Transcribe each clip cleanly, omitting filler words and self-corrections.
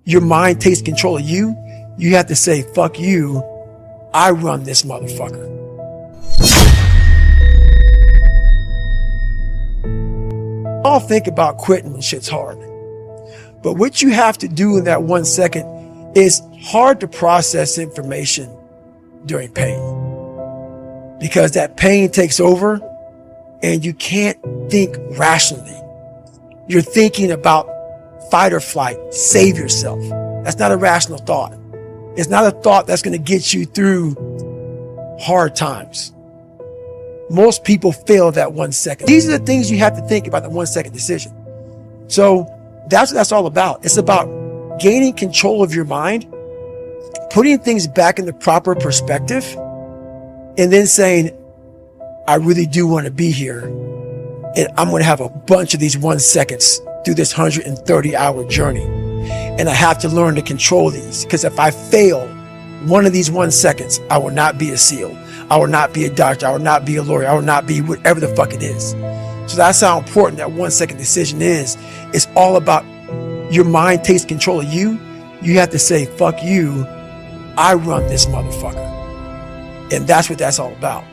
your mind takes control of you, you have to say, fuck you, I run this motherfucker. All think about quitting when shit's hard. But what you have to do in that 1 second is hard to process information during pain. Because that pain takes over and you can't think rationally. You're thinking about fight or flight, save yourself. That's not a rational thought. It's not a thought that's going to get you through hard times. Most people fail that 1 second. These are the things you have to think about, the 1 second decision. So that's what that's all about. It's about gaining control of your mind, putting things back in the proper perspective, and then saying, I really do want to be here. And I'm going to have a bunch of these 1 seconds through this 130-hour journey. And I have to learn to control these, because if I fail one of these 1 seconds, I will not be a SEAL. I will not be a doctor. I will not be a lawyer. I will not be whatever the fuck it is. So that's how important that 1 second decision is. It's all about your mind takes control of you. You have to say, fuck you, I run this motherfucker. And that's what that's all about.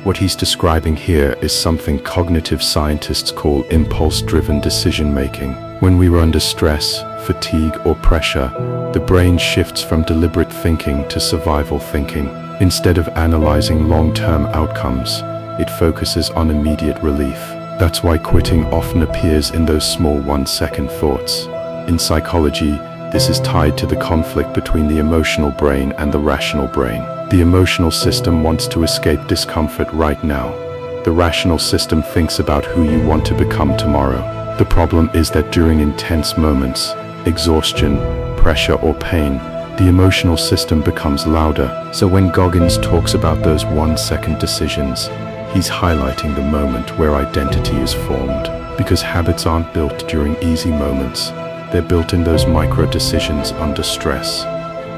What he's describing here is something cognitive scientists call impulse-driven decision-making. When we are under stress, fatigue, or pressure, the brain shifts from deliberate thinking to survival thinking. Instead of analyzing long-term outcomes, it focuses on immediate relief. That's why quitting often appears in those small 1 second thoughts. In psychology, this is tied to the conflict between the emotional brain and the rational brain. The emotional system wants to escape discomfort right now. The rational system thinks about who you want to become tomorrow. The problem is that during intense moments, exhaustion, pressure, or pain, the emotional system becomes louder. So when Goggins talks about those 1 second decisions, he's highlighting the moment where identity is formed. Because habits aren't built during easy moments. They're built in those micro decisions under stress.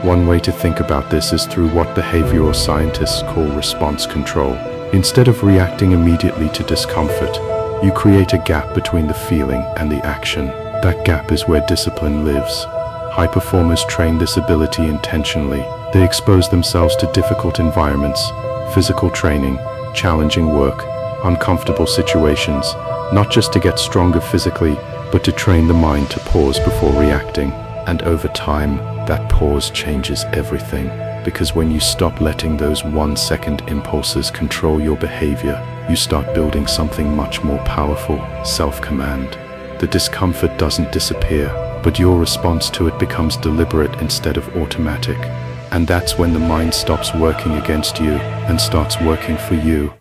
One way to think about this is through what behavioral scientists call response control. Instead of reacting immediately to discomfort, you create a gap between the feeling and the action. That gap is where discipline lives. High performers train this ability intentionally. They expose themselves to difficult environments, physical training, challenging work, uncomfortable situations, not just to get stronger physically, but to train the mind to pause before reacting. And over time, that pause changes everything. Because when you stop letting those 1 second impulses control your behavior, you start building something much more powerful, self-command. The discomfort doesn't disappear, but your response to it becomes deliberate instead of automatic. And that's when the mind stops working against you and starts working for you.